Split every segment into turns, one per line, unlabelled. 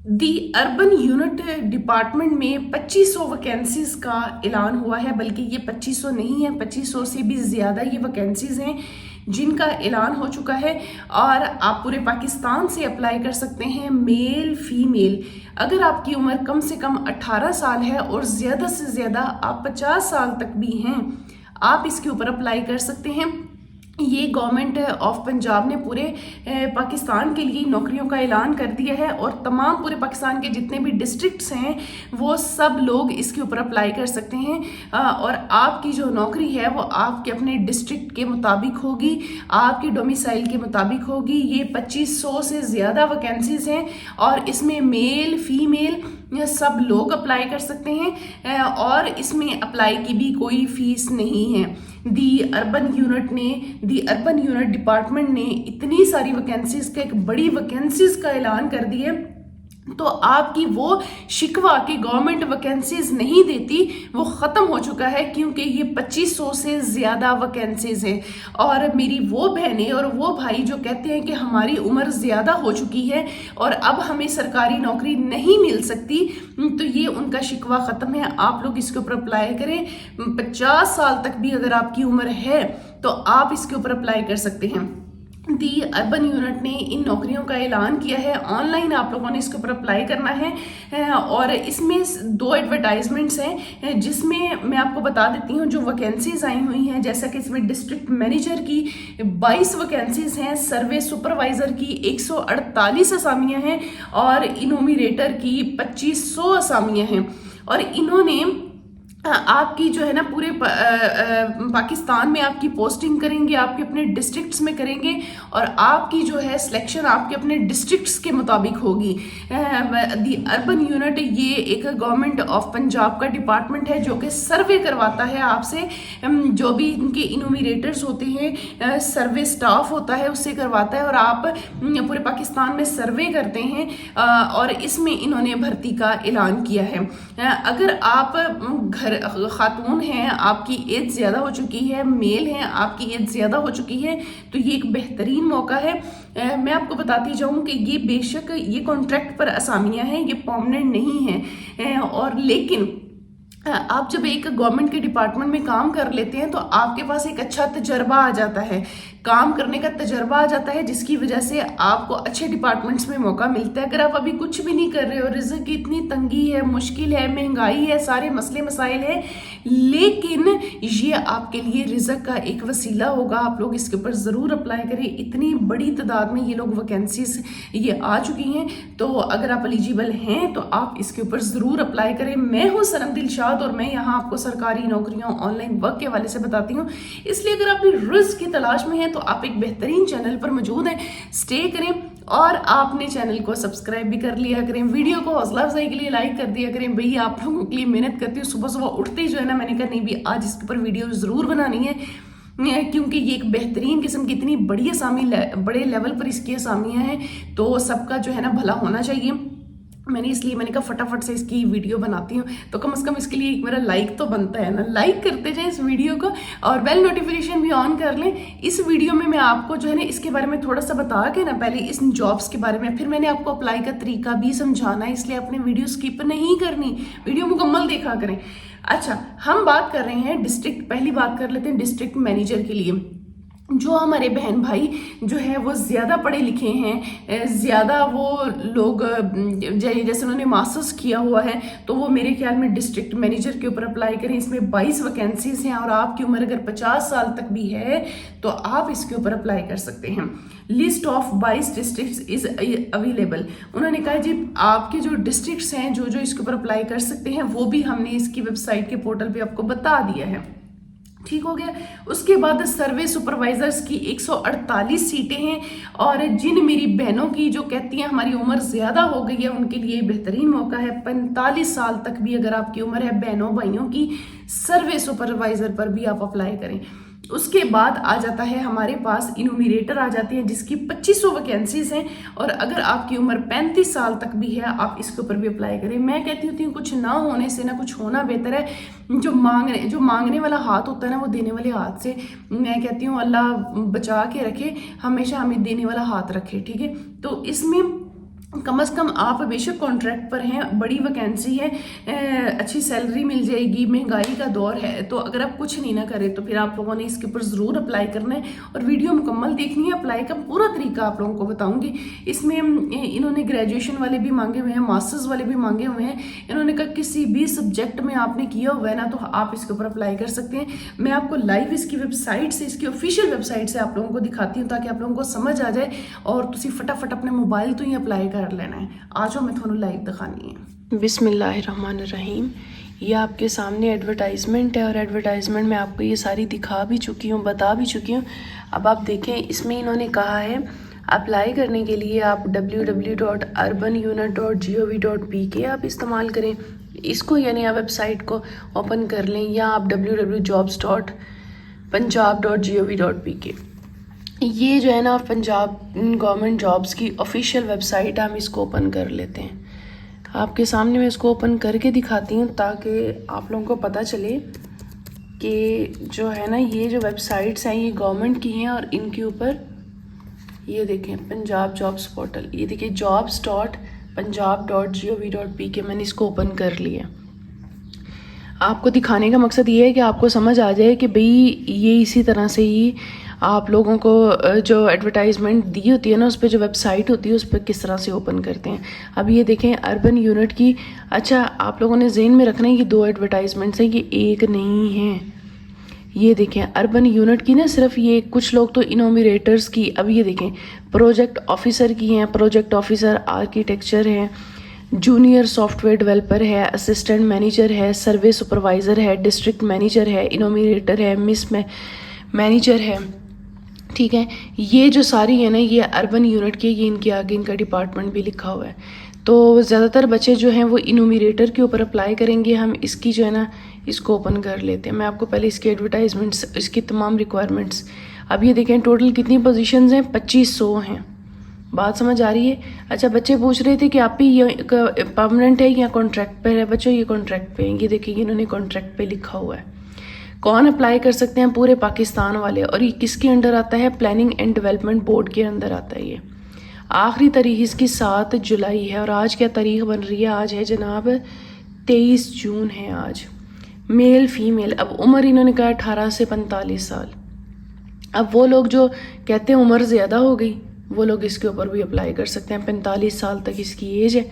दी urban unit department में 2500 vacancies का ऐलान हुआ है, बल्कि ये 2500 नहीं है, 2500 से भी ज़्यादा ये वैकेंसीज हैं जिनका ऐलान हो चुका है। और आप पूरे पाकिस्तान से अप्लाई कर सकते हैं, मेल फीमेल। अगर आपकी उम्र कम से कम 18 साल है और ज़्यादा से ज़्यादा आप 50 साल तक भी हैं, आप इसके ऊपर अप्लाई कर सकते हैं। ये गवर्नमेंट ऑफ पंजाब ने पूरे पाकिस्तान के लिए नौकरियों का ऐलान कर दिया है और तमाम पूरे पाकिस्तान के जितने भी डिस्ट्रिक्ट्स हैं वो सब लोग इसके ऊपर अप्लाई कर सकते हैं। और आपकी जो नौकरी है वो आपके अपने डिस्ट्रिक्ट के मुताबिक होगी, आपके डोमिसाइल के मुताबिक होगी। ये 2500 से ज़्यादा वैकेंसीज हैं और इसमें मेल फीमेल सब लोग अप्लाई कर सकते हैं और इसमें अप्लाई की भी कोई फीस नहीं है। दी अर्बन यूनिट डिपार्टमेंट ने इतनी सारी वैकेंसीज का, एक बड़ी वैकेंसीज का ऐलान कर दिया, तो आपकी वो शिकवा कि गवर्नमेंट वैकेंसीज नहीं देती वो ख़त्म हो चुका है, क्योंकि ये 2500 से ज़्यादा वैकेंसीज हैं। और मेरी वो बहनें और वो भाई जो कहते हैं कि हमारी उम्र ज़्यादा हो चुकी है और अब हमें सरकारी नौकरी नहीं मिल सकती, तो ये उनका शिकवा ख़त्म है। आप लोग इसके ऊपर अप्लाई करें। 50 साल तक भी अगर आपकी उम्र है तो आप इसके ऊपर अप्लाई कर सकते हैं। दी अर्बन यूनिट ने इन नौकरियों का ऐलान किया है। ऑनलाइन आप लोगों ने इसके ऊपर अप्लाई करना है और इसमें 2 एडवर्टाइजमेंट्स हैं जिसमें मैं आपको बता देती हूँ जो वैकेंसीज आई हुई हैं। जैसा कि इसमें डिस्ट्रिक्ट मैनेजर की 22 वैकेंसीज हैं, सर्वे सुपरवाइजर की 148 असामियाँ हैं और इनोमिनेटर की 2500 असामियाँ हैं। और इन्होंने आपकी जो है ना पूरे पाकिस्तान में आपकी पोस्टिंग करेंगे, आपके अपने डिस्ट्रिक्ट्स में करेंगे और आपकी जो है सिलेक्शन आपके अपने डिस्ट्रिक्ट्स के मुताबिक होगी। दी अर्बन यूनिट ये एक गवर्नमेंट ऑफ पंजाब का डिपार्टमेंट है जो कि सर्वे करवाता है आपसे, जो भी इनके इनोमिनेटर्स होते हैं, सर्वे स्टाफ होता है उससे करवाता है और आप पूरे पाकिस्तान में सर्वे करते हैं और इसमें इन्होंने भर्ती का ऐलान किया है। अगर आप घर खातून हैं, आपकी एज ज़्यादा हो चुकी है, मेल हैं, आपकी एज ज़्यादा हो चुकी है, तो ये एक बेहतरीन मौका है। मैं आपको बताती जाऊँ कि ये बेशक ये कॉन्ट्रैक्ट पर असामियाँ हैं, ये परमानेंट नहीं है और लेकिन आप जब एक गवर्नमेंट के डिपार्टमेंट में काम कर लेते हैं तो आपके पास एक अच्छा तजर्बा आ जाता है, काम करने का तजर्बा आ जाता है, जिसकी वजह से आपको अच्छे डिपार्टमेंट्स में मौका मिलता है। अगर आप अभी कुछ भी नहीं कर रहे हो, रिज़्क की इतनी तंगी है, मुश्किल है, महंगाई है, सारे मसले मसाइल हैं, लेकिन ये आपके लिए रिज़्क का एक वसीला होगा। आप लोग इसके ऊपर ज़रूर अप्लाई करें। इतनी बड़ी तादाद में ये लोग वैकेंसीज ये आ चुकी हैं, तो अगर आप एलिजिबल हैं तो आप इसके ऊपर ज़रूर अप्लाई करें। मैं हूँ सनम दिलशाद और मैं यहाँ आपको सरकारी नौकरियों ऑनलाइन वर्क के हवाले से बताती हूँ। इसलिए अगर आप रिज़्क की तलाश में हैं तो आप एक बेहतरीन चैनल पर मौजूद हैं, स्टे करें और आपने चैनल को सब्सक्राइब भी कर लिया करें। वीडियो को हौसला अफजाई के लिए लाइक कर दिया करें। भाई आप लोगों के लिए मेहनत करती हूँ, सुबह सुबह उठते ही जो है ना मैंने कहा नहीं भी आज इसके ऊपर वीडियो ज़रूर बनानी है, क्योंकि ये एक बेहतरीन किस्म की इतनी बड़ी असामी, बड़े लेवल पर इसकी असामियाँ हैं, तो सबका जो है ना भला होना चाहिए। मैंने कहा फटाफट से इसकी वीडियो बनाती हूँ, तो कम से कम इसके लिए एक मेरा लाइक तो बनता है ना। लाइक करते जाएं इस वीडियो को और बेल नोटिफिकेशन भी ऑन कर लें। इस वीडियो में मैं आपको जो है ना इसके बारे में थोड़ा सा बता के ना पहले इस जॉब्स के बारे में, फिर मैंने आपको अप्लाई का तरीका भी समझाना है, इसलिए अपनी वीडियो स्किप नहीं करनी, वीडियो मुकम्मल देखा करें। अच्छा, हम बात कर रहे हैं डिस्ट्रिक्ट, पहली बात कर लेते हैं डिस्ट्रिक्ट मैनेजर के लिए। जो हमारे बहन भाई जो है वो ज़्यादा पढ़े लिखे हैं, ज़्यादा वो लोग जैसे उन्होंने मास्टर्स किया हुआ है, तो वो मेरे ख्याल में डिस्ट्रिक्ट मैनेजर के ऊपर अप्लाई करें। इसमें 22 वैकेंसीज हैं और आपकी उम्र अगर 50 साल तक भी है तो आप इसके ऊपर अप्लाई कर सकते हैं। List of 22 districts is available. उन्होंने कहा जी आपके जो डिस्ट्रिक्ट्स हैं जो जो इसके ऊपर अप्लाई कर सकते हैं वो भी हमने इसकी वेबसाइट के पोर्टल पे आपको बता दिया है। ठीक हो गया। उसके बाद सर्वे सुपरवाइजर्स की 148 सीटें हैं और जिन मेरी बहनों की जो कहती हैं हमारी उम्र ज़्यादा हो गई है उनके लिए बेहतरीन मौका है। 45 साल तक भी अगर आपकी उम्र है बहनों भाइयों की, सर्वे सुपरवाइजर पर भी आप अप्लाई करें। उसके बाद आ जाता है हमारे पास इनोमिनेटर आ जाते हैं जिसकी 2500 वैकेंसीज हैं और अगर आपकी उम्र 35 साल तक भी है आप इसके ऊपर भी अप्लाई करें। मैं कहती हूँ कुछ ना होने से ना कुछ होना बेहतर है। जो मांगने वाला हाथ होता है ना वो देने वाले हाथ से, मैं कहती हूँ अल्लाह बचा के रखे, हमेशा हमें देने वाला हाथ रखे। ठीक है, तो इसमें कम से कम आप बेशक कॉन्ट्रैक्ट पर हैं, बड़ी वैकेंसी है, अच्छी सैलरी मिल जाएगी, महंगाई का दौर है, तो अगर आप कुछ नहीं ना करें तो फिर आप लोगों ने इसके ऊपर ज़रूर अप्लाई करना है और वीडियो मुकम्मल देखनी है। अप्लाई का पूरा तरीका आप लोगों को बताऊंगी। इसमें इन्होंने ग्रेजुएशन वाले भी मांगे हुए हैं, मास्टर्स वाले भी मांगे हुए हैं। इन्होंने कहा किसी भी सब्जेक्ट में आपने किया हुआ है ना तो आप इसके ऊपर अप्लाई कर सकते हैं। मैं आपको लाइव इसकी वेबसाइट से, इसकी ऑफिशियल वेबसाइट से आप लोगों को दिखाती हूँ ताकि आप लोगों को समझ आ जाए और तुसी फटाफट अपने मोबाइल तो ही अप्लाई कर लेना है। आज मैं थानू लाइव दिखानी है। बिस्मिल्लाहिर्रहमानिर्रहीम। ये आपके सामने एडवर्टाइजमेंट है और एडवर्टाइजमेंट में आपको ये सारी दिखा भी चुकी हूँ, बता भी चुकी हूँ। अब आप देखें, इसमें इन्होंने कहा है अप्लाई करने के लिए आप www.urbanunit.gov.pk आप इस्तेमाल करें इसको, यानी आप वेबसाइट को ओपन कर लें, या आप www.jobs.punjab.gov.pk। ये जो है ना पंजाब गवर्नमेंट जॉब्स की ऑफिशियल वेबसाइट, हम इसको ओपन कर लेते हैं। आपके सामने मैं इसको ओपन करके दिखाती हूँ ताकि आप लोगों को पता चले कि जो है ना ये जो वेबसाइट्स हैं ये गवर्नमेंट की हैं और इनके ऊपर ये देखें पंजाब जॉब्स पोर्टल, ये देखिए jobs.punjab.gov.pk, मैंने इसको ओपन कर लिया। आपको दिखाने का मकसद ये है कि आपको समझ आ जाए कि भाई ये इसी तरह से ही आप लोगों को जो एडवर्टाइजमेंट दी होती है ना उस पर जो वेबसाइट होती है उस पर किस तरह से ओपन करते हैं। अब ये देखें अर्बन यूनिट की, अच्छा आप लोगों ने ज़हन में रखना है कि 2 एडवर्टाइजमेंट्स हैं, ये एक नहीं है। ये देखें अर्बन यूनिट की ना सिर्फ ये, कुछ लोग तो इनोमिनेटर्स की, अब ये देखें प्रोजेक्ट ऑफिसर की हैं, प्रोजेक्ट ऑफिसर आर्किटेक्चर है, जूनियर सॉफ्टवेयर डेवलपर है, असिस्टेंट मैनेजर है, सर्वे सुपरवाइज़र है, डिस्ट्रिक्ट मैनेजर है, इनोमिनेटर है, मिस मैनेजर है, ठीक है। ये जो सारी है ना ये अर्बन यूनिट के, ये इनके आगे इनका डिपार्टमेंट भी लिखा हुआ है। तो ज़्यादातर बच्चे जो हैं वो इनोमिनेटर के ऊपर अप्लाई करेंगे। हम इसकी जो है ना इसको ओपन कर लेते हैं। मैं आपको पहले इसके एडवर्टाइजमेंट्स, इसकी तमाम रिक्वायरमेंट्स, अब ये देखें टोटल कितनी पोजीशंस हैं, 2500 हैं। बात समझ आ रही है? अच्छा बच्चे पूछ रहे थे कि आप ही ये परमानेंट है या कॉन्ट्रैक्ट पे है। बच्चों ये कॉन्ट्रैक्ट पे है, ये देखिए इन्होंने कॉन्ट्रैक्ट पे लिखा हुआ है। कौन अप्लाई कर सकते हैं? पूरे पाकिस्तान वाले। और ये किसके अंडर आता है? प्लानिंग एंड डेवलपमेंट बोर्ड के अंदर आता है ये। आखिरी तारीख इसकी 7 जुलाई है और आज क्या तारीख बन रही है? आज है जनाब 23 जून है आज। मेल फीमेल, अब उम्र इन्होंने कहा 18 से 45 साल। अब वो लोग जो कहते हैं उम्र ज़्यादा हो गई, वो लोग इसके ऊपर भी अप्लाई कर सकते हैं। 45 साल तक इसकी एज है।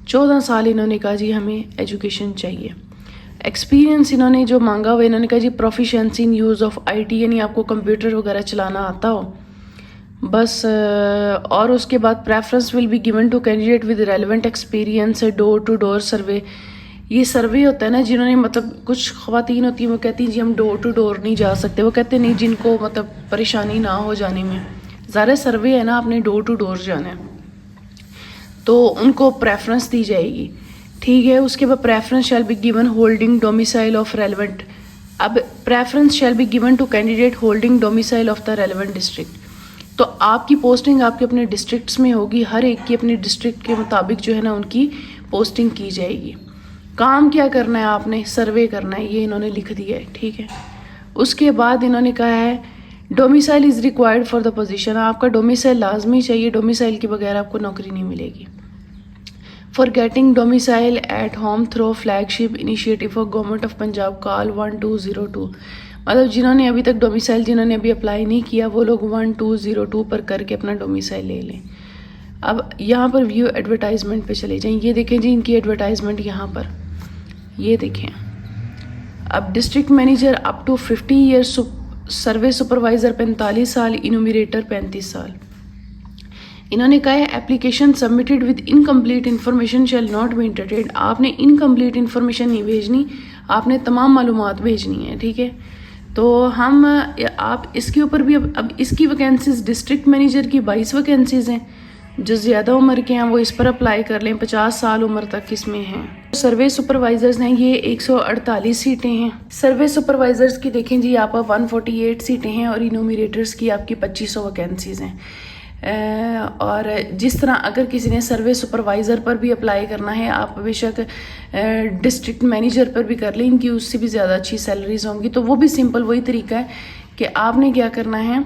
14 साल इन्होंने कहा जी हमें एजुकेशन चाहिए। एक्सपीरियंस इन्होंने जो मांगा हुआ, इन्होंने कहा जी proficiency in use of IT, यानी आपको कंप्यूटर वगैरह चलाना आता हो बस। और उसके बाद preference will be given to candidate with relevant experience, door to door survey. ये सर्वे होता है ना, जिन्होंने मतलब कुछ ख़वातीन होती हैं वो कहती हैं जी हम डोर टू डोर नहीं जा सकते। वो कहते नहीं जिनको मतलब परेशानी ना हो जाने में, ज़्यादा सर्वे है ना, आपने डोर टू डोर जाना है तो उनको प्रेफरेंस दी जाएगी, ठीक है। उसके बाद preference shall be given holding domicile of relevant. अब preference shall be given to candidate holding domicile of the relevant district. तो आपकी पोस्टिंग आपके अपने डिस्ट्रिक्ट्स में होगी, हर एक की अपने डिस्ट्रिक्ट के मुताबिक जो है ना उनकी पोस्टिंग की जाएगी। काम क्या करना है? आपने सर्वे करना है, ये इन्होंने लिख दिया है, ठीक है। उसके बाद इन्होंने कहा है domicile is required for the position. आपका डोमिसाइल लाजमी चाहिए, डोमिसाइल के बगैर आपको नौकरी नहीं मिलेगी। For getting domicile at home through flagship initiative for government of Punjab call 1202। मतलब जिन्होंने अभी तक डोमिसाइल, जिन्होंने अभी अप्लाई नहीं किया वो लोग 1202 पर करके अपना डोमिसाइल ले लें। अब यहाँ पर व्यू एडवर्टाइजमेंट पे चले जाएं। ये देखें जी इनकी एडवर्टाइजमेंट यहाँ पर, ये देखें। अब district manager up to 50 years, survey supervisor 45 साल, इनोमिनेटर 35 साल। इन्होंने कहा है application submitted with incomplete information shall not be entertained. आपने इनकम्प्लीट इन्फॉर्मेशन नहीं भेजनी, आपने तमाम मालूमात भेजनी है, ठीक है। तो हम आप इसके ऊपर भी अब इसकी वैकेंसीज डिस्ट्रिक्ट मैनेजर की 22 वैकेंसीज़ हैं। जो ज़्यादा उम्र के हैं वो इस पर अप्लाई कर लें, 50 साल उम्र तक इसमें हैं। सर्वे सुपरवाइज़र्स हैं, ये 148 सीटें हैं। सर्वे सुपरवाइज़र्स की देखें जी आप 148 सीटें हैं और इनोमिनेटर्स की आपकी 2500 वैकेंसीज़ हैं। और जिस तरह अगर किसी ने सर्वे सुपरवाइज़र पर भी अप्लाई करना है, आप बेशक डिस्ट्रिक्ट मैनेजर पर भी कर लें, इनकी उससे भी ज़्यादा अच्छी सैलरीज होंगी। तो वो भी सिंपल वही तरीका है कि आपने क्या करना है,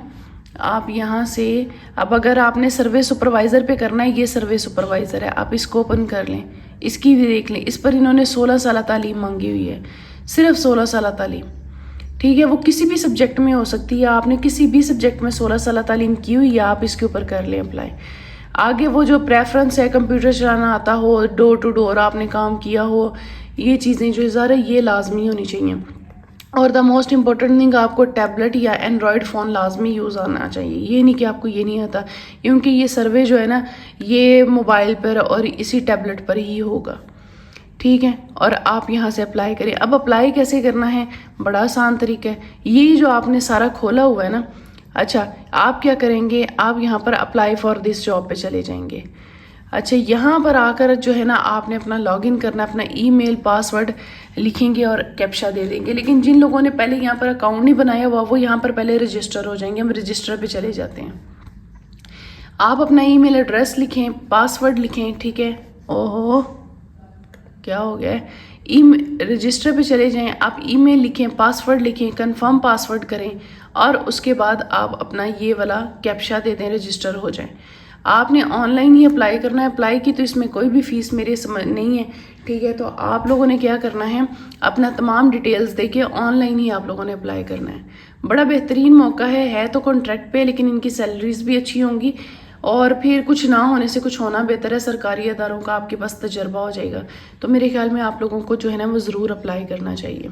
آپ یہاں سے اب اگر آپ نے سروے سپروائزر پہ کرنا ہے، یہ سروے سپروائزر ہے، آپ اس کو اوپن کر لیں، اس کی بھی دیکھ لیں۔ اس پر انہوں نے 16 سالہ تعلیم مانگی ہوئی ہے، صرف 16 سالہ تعلیم، ٹھیک ہے۔ وہ کسی بھی سبجیکٹ میں ہو سکتی ہے، آپ نے کسی بھی سبجیکٹ میں 16 سالہ تعلیم کی ہوئی ہے، آپ اس کے اوپر کر لیں اپلائی۔ آگے وہ جو پریفرنس ہے، کمپیوٹر چلانا آتا ہو، ڈور ٹو ڈور آپ نے کام کیا ہو، یہ چیزیں جو ظاہر ہے یہ لازمی ہونی چاہیے۔ اور دا موسٹ امپورٹنٹ تھنگ، آپ کو ٹیبلٹ یا اینڈرائڈ فون لازمی یوز آنا چاہیے، یہ نہیں کہ آپ کو یہ نہیں آتا، کیونکہ یہ سروے جو ہے نا یہ موبائل پر اور اسی ٹیبلٹ پر ہی ہوگا، ٹھیک ہے۔ اور آپ یہاں سے اپلائی کریں۔ اب اپلائی کیسے کرنا ہے؟ بڑا آسان طریقہ ہے، یہی جو آپ نے سارا کھولا ہوا ہے نا، اچھا آپ کیا کریں گے، آپ یہاں پر اپلائی فار دس جاب پہ چلے جائیں گے۔ اچھا یہاں پر آ کر جو ہے نا آپ نے اپنا لاگ ان کرنا، اپنا ای میل پاسورڈ لکھیں گے اور کیپشا دے دیں گے۔ لیکن جن لوگوں نے پہلے یہاں پر اکاؤنٹ نہیں بنایا ہوا وہ یہاں پر پہلے رجسٹر ہو جائیں گے، ہم رجسٹر پہ چلے جاتے ہیں۔ آپ اپنا ای میل ایڈریس لکھیں، پاسورڈ لکھیں، ٹھیک ہے۔ اوہ کیا ہو گیا ہے، رجسٹر پہ چلے جائیں، آپ ای میل لکھیں، پاسورڈ لکھیں، کنفرم پاسورڈ کریں اور اس کے بعد آپ اپنا یہ والا کیپشا دے دیں، رجسٹر ہو جائیں۔ آپ نے آن لائن ہی اپلائی کرنا ہے، اپلائی کی تو اس میں کوئی بھی فیس میرے سمجھ نہیں ہے، ٹھیک ہے۔ تو آپ لوگوں نے کیا کرنا ہے، اپنا تمام ڈیٹیلز دے کے آن لائن ہی آپ لوگوں نے اپلائی کرنا ہے۔ بڑا بہترین موقع ہے تو کانٹریکٹ پہ، لیکن ان کی سیلریز بھی اچھی ہوں گی، اور پھر کچھ نہ ہونے سے کچھ ہونا بہتر ہے۔ سرکاری اداروں کا آپ کے پاس تجربہ ہو جائے گا، تو میرے خیال میں آپ لوگوں کو جو ہے نا وہ ضرور اپلائی کرنا چاہیے۔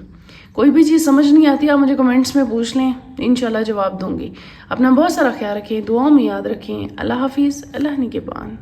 کوئی بھی چیز سمجھ نہیں آتی آپ مجھے کمنٹس میں پوچھ لیں، انشاءاللہ جواب دوں گی۔ اپنا بہت سارا خیال رکھیں، دعاؤں میں یاد رکھیں۔ اللہ حافظ، اللہ نگہبان۔